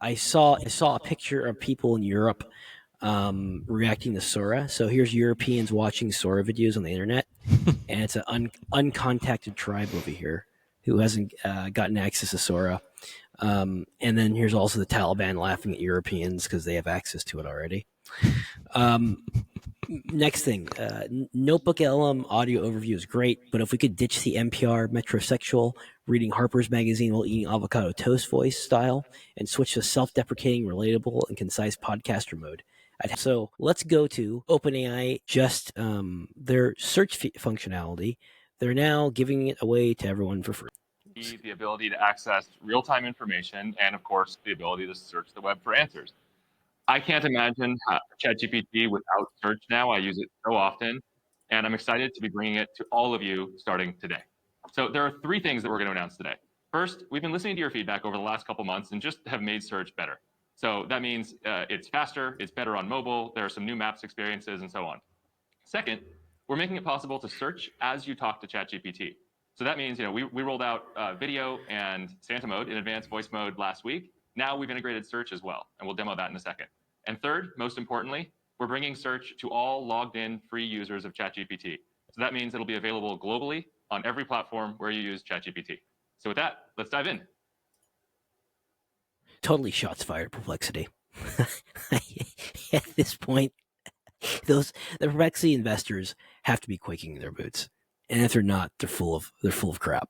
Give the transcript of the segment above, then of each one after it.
I saw a picture of people in Europe reacting to Sora. So here's Europeans watching Sora videos on the internet, and it's an uncontacted tribe over here who hasn't gotten access to Sora. And then here's also the Taliban laughing at Europeans because they have access to it already. Next thing, Notebook LM audio overview is great, but if we could ditch the NPR metrosexual reading Harper's Magazine while eating avocado toast voice style and switch to self-deprecating, relatable, and concise podcaster mode. So let's go to OpenAI, just their search functionality. They're now giving it away to everyone for free. The ability to access real-time information and, of course, the ability to search the web for answers. I can't imagine ChatGPT without search now. I use it so often, and I'm excited to be bringing it to all of you starting today. So there are 3 things that we're going to announce today. First, we've been listening to your feedback over the last couple months and just have made search better. So that means it's faster, it's better on mobile, there are some new maps experiences, and so on. Second, we're making it possible to search as you talk to ChatGPT. So that means, we rolled out video and Santa mode in advanced voice mode last week. Now we've integrated search as well, and we'll demo that in a second. And third, most importantly, we're bringing search to all logged in free users of ChatGPT. So that means it'll be available globally on every platform where you use ChatGPT. So with that, let's dive in. Totally shots fired, Perplexity. At this point, the Perplexity investors have to be quaking in their boots, and if they're not, they're full of crap.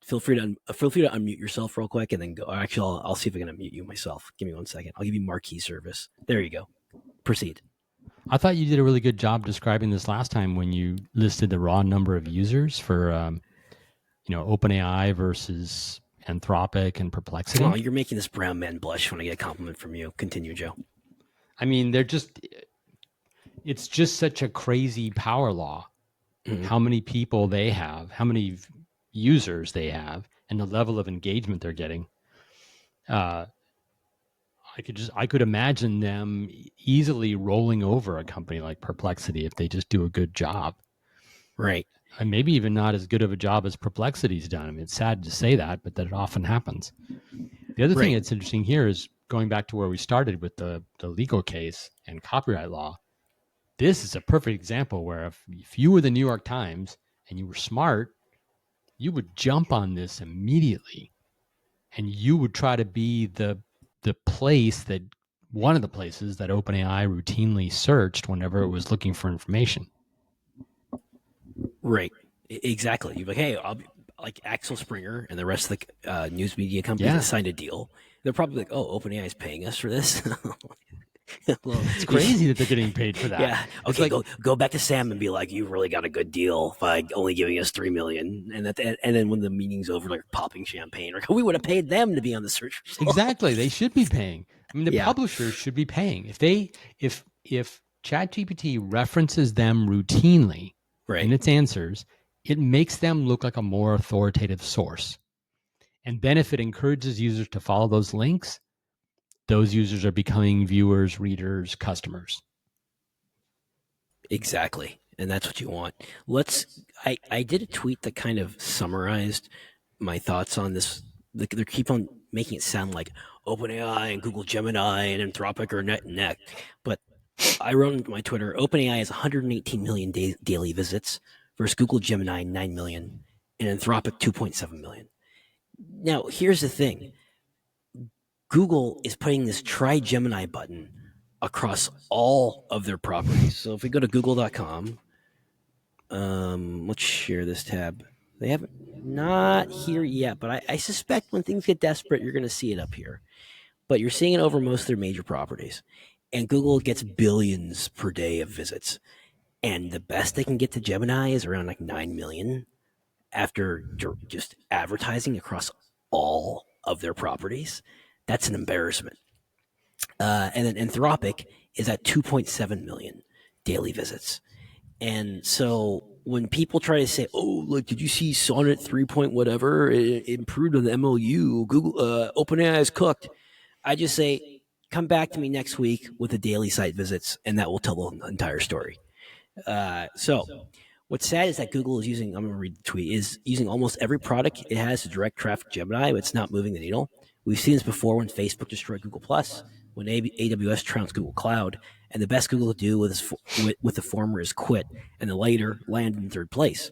Feel free to unmute yourself real quick, and then go. Actually, I'll see if I can unmute you myself. Give me 1 second. I'll give you marquee service. There you go. Proceed. I thought you did a really good job describing this last time when you listed the raw number of users for, OpenAI versus Anthropic and Perplexity. Oh, you're making this brown man blush when I get a compliment from you. Continue, Joe. I mean, it's just such a crazy power law. Mm-hmm. How many people they have, how many users they have, and the level of engagement they're getting. I could imagine them easily rolling over a company like Perplexity if they just do a good job. Right. And maybe even not as good of a job as Perplexity's done. I mean, it's sad to say that, but that often happens. The other thing that's interesting here is going back to where we started with the legal case and copyright law. This is a perfect example where if you were the New York Times and you were smart, you would jump on this immediately, and you would try to be one of the places that OpenAI routinely searched whenever it was looking for information. Right. Exactly. You're like, hey, I'll be like Axel Springer and the rest of the news media companies that signed a deal. They're probably like, oh, OpenAI is paying us for this. Well, it's crazy that they're getting paid for that. Yeah. Okay. Go back to Sam and be like, you really got a good deal by only giving us $3 million. And then when the meeting's over, like popping champagne, like we would have paid them to be on the search result. Exactly. They should be paying. I mean, the publishers should be paying. If ChatGPT references them routinely in its answers, it makes them look like a more authoritative source. And then if it encourages users to follow those links, those users are becoming viewers, readers, customers. Exactly. And that's what you want. I did a tweet that kind of summarized my thoughts on this. They keep on making it sound like OpenAI and Google Gemini and Anthropic are neck and neck. But I wrote on my Twitter, OpenAI has 118 million daily visits versus Google Gemini 9 million and Anthropic 2.7 million. Now, here's the thing. Google is putting this try Gemini button across all of their properties. So if we go to google.com, let's share this tab. They haven't, not here yet, but I suspect when things get desperate, you're going to see it up here. But you're seeing it over most of their major properties. And Google gets billions per day of visits. And the best they can get to Gemini is around like 9 million after just advertising across all of their properties. That's an embarrassment. And then Anthropic is at 2.7 million daily visits. And so when people try to say, oh, like, did you see Sonnet 3 point whatever? It improved on the MLU. Google, OpenAI is cooked. I just say, come back to me next week with the daily site visits, and that will tell the entire story. So what's sad is that Google is using, I'm going to read the tweet, is using almost every product it has to direct traffic to Gemini, but it's not moving the needle. We've seen this before when Facebook destroyed Google Plus, when AWS trounced Google Cloud, and the best Google could do with the former is quit, and the later land in third place.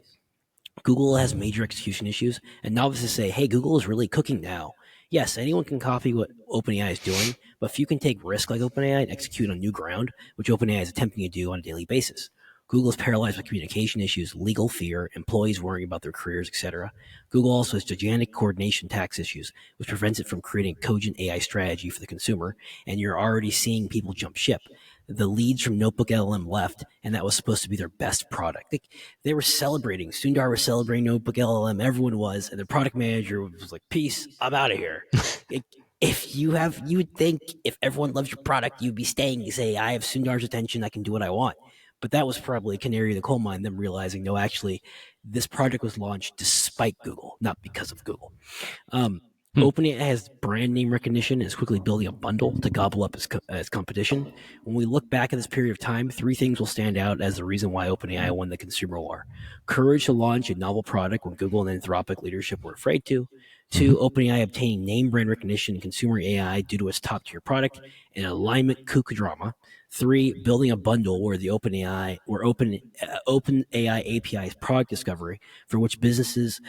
Google has major execution issues, and novices say, hey, Google is really cooking now. Yes, anyone can copy what OpenAI is doing, but few can take risk like OpenAI and execute on new ground, which OpenAI is attempting to do on a daily basis. Google is paralyzed by communication issues, legal fear, employees worrying about their careers, etc. Google also has gigantic coordination tax issues, which prevents it from creating a cogent AI strategy for the consumer, and you're already seeing people jump ship. The leads from Notebook LLM left, and that was supposed to be their best product. They were celebrating. Sundar was celebrating Notebook LLM. Everyone was, and the product manager was like, "Peace, I'm out of here." If you would think if everyone loves your product, you'd be staying. You say, "I have Sundar's attention. I can do what I want." But that was probably a canary in the coal mine. Them realizing, no, actually, this project was launched despite Google, not because of Google. OpenAI has brand name recognition and is quickly building a bundle to gobble up its competition. When we look back at this period of time, three things will stand out as the reason why OpenAI won the consumer war. Courage to launch a novel product when Google and Anthropic leadership were afraid to. Two, OpenAI obtaining name brand recognition in consumer AI due to its top-tier product and alignment kook drama. Three, building a bundle where OpenAI API is product discovery for which businesses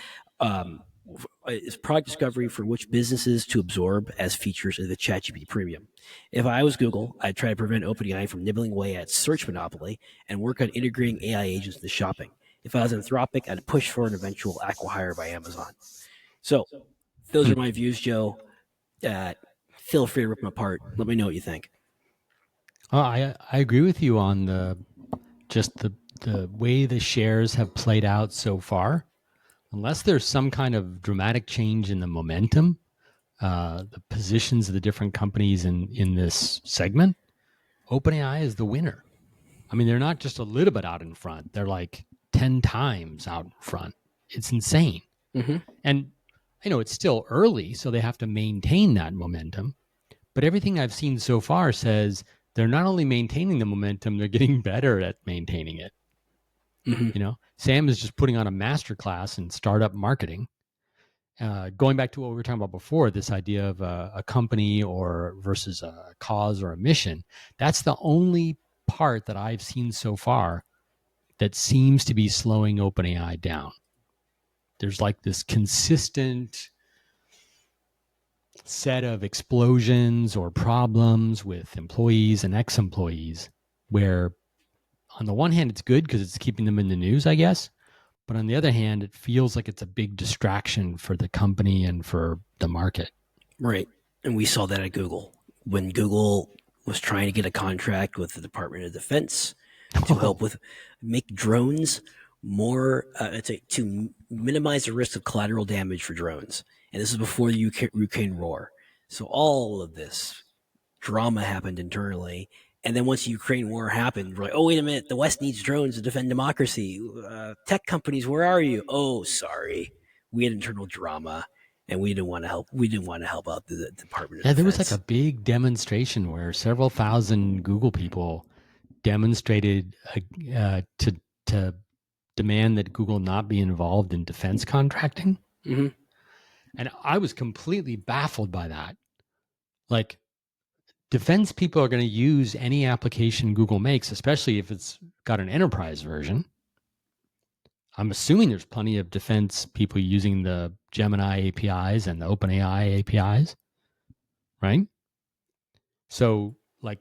to absorb as features of the ChatGPT premium. If I was Google, I'd try to prevent OpenAI from nibbling away at search monopoly and work on integrating AI agents into shopping. If I was Anthropic, I'd push for an eventual acqui-hire by Amazon. So those are my views, Joe. Feel free to rip them apart. Let me know what you think. I agree with you on the way the shares have played out so far. Unless there's some kind of dramatic change in the momentum, the positions of the different companies in this segment, OpenAI is the winner. I mean, they're not just a little bit out in front. They're like 10 times out in front. It's insane. Mm-hmm. And it's still early, so they have to maintain that momentum. But everything I've seen so far says they're not only maintaining the momentum, they're getting better at maintaining it. Mm-hmm. Sam is just putting on a masterclass in startup marketing. Going back to what we were talking about before, this idea of a company or versus a cause or a mission, that's the only part that I've seen so far that seems to be slowing OpenAI down. There's like this consistent set of explosions or problems with employees and ex-employees where on the one hand, it's good because it's keeping them in the news, I guess. But on the other hand, it feels like it's a big distraction for the company and for the market. Right. And we saw that at Google. When Google was trying to get a contract with the Department of Defense to help with make drones more to minimize the risk of collateral damage for drones. And this is before the Ukraine war. So all of this drama happened internally. And then once the Ukraine war happened, we're like, oh, wait a minute, the West needs drones to defend democracy. Tech companies, where are you? Oh, sorry. We had internal drama and we didn't want to help. We didn't want to help out the Department of Defense. There was like a big demonstration where several thousand Google people demonstrated to demand that Google not be involved in defense contracting. Mm-hmm. And I was completely baffled by that. Like, defense people are going to use any application Google makes, especially if it's got an enterprise version. I'm assuming there's plenty of defense people using the Gemini APIs and the OpenAI APIs, right? So, like,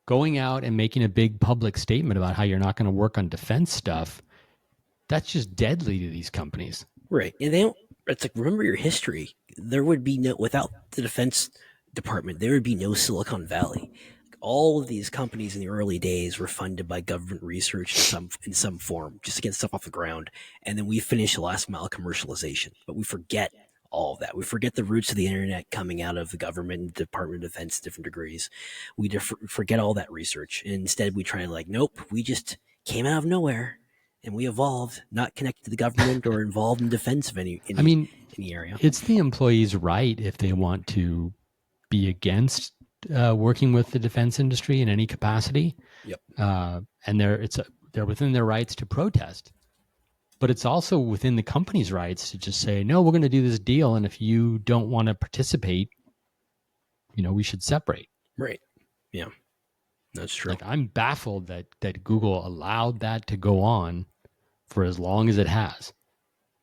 going out and making a big public statement about how you're not going to work on defense stuff, that's just deadly to these companies. Right. And they don't, it's like, remember your history. There would be no, without the Defense Department, there would be no Silicon Valley. All of these companies in the early days were funded by government research in some form, just to get stuff off the ground. And then we finish the last mile commercialization. But we forget all of that. We forget the roots of the internet coming out of the government and Department of Defense to different degrees. We forget all that research. And instead, we try to nope, we just came out of nowhere. And we evolved, not connected to the government or involved in defense of any area. It's the employee's right if they want to be against working with the defense industry in any capacity. Yep. And they're within their rights to protest. But it's also within the company's rights to just say, no, we're going to do this deal. And if you don't want to participate, we should separate. Right. Yeah, that's true. Like, I'm baffled that Google allowed that to go on for as long as it has.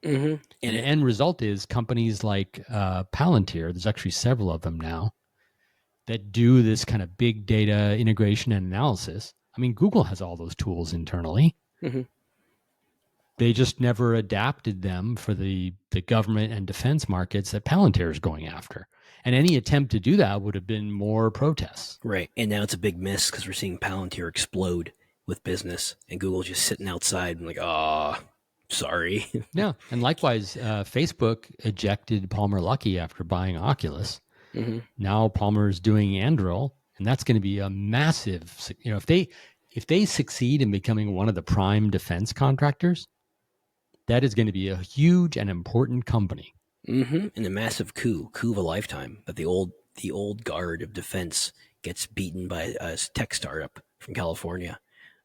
Mm-hmm. And the end result is companies like Palantir, there's actually several of them now, that do this kind of big data integration and analysis. I mean, Google has all those tools internally. Mm-hmm. They just never adapted them for the government and defense markets that Palantir is going after. And any attempt to do that would have been more protests. Right. And now it's a big miss because we're seeing Palantir explode with business, and Google's just sitting outside and like, sorry. Yeah. And likewise, Facebook ejected Palmer Luckey after buying Oculus. Mm-hmm. Now Palmer is doing Anduril, and that's going to be a massive, if they succeed in becoming one of the prime defense contractors, that is going to be a huge and important company. Mm-hmm. And a massive coup of a lifetime, that the old guard of defense gets beaten by a tech startup from California.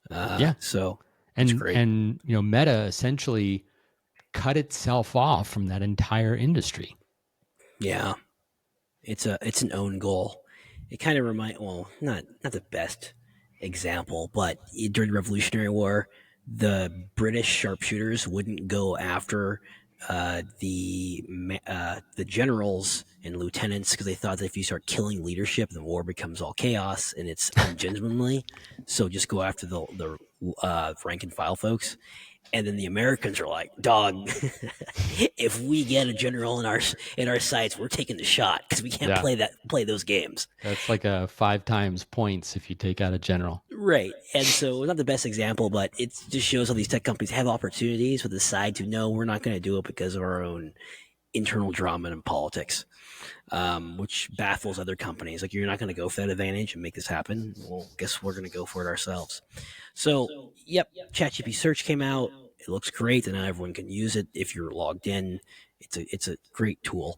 Yeah. So it's great. And Meta essentially cut itself off from that entire industry. Yeah. It's an own goal. It kind of not the best example, but during the Revolutionary War, the British sharpshooters wouldn't go after the generals and lieutenants because they thought that if you start killing leadership, the war becomes all chaos and it's ungentlemanly. So just go after the rank and file folks. And then the Americans are like, dog, if we get a general in our sights, we're taking the shot because we can't play those games. That's like a 5 times points if you take out a general. Right. And so not the best example, but it just shows how these tech companies have opportunities but decide to, no, we're not going to do it because of our own internal drama and politics, which baffles other companies. Like, you're not going to go for that advantage and make this happen. Well, guess we're going to go for it ourselves. So, yep, ChatGPT search came out. It looks great, and now everyone can use it if you're logged in. It's a great tool.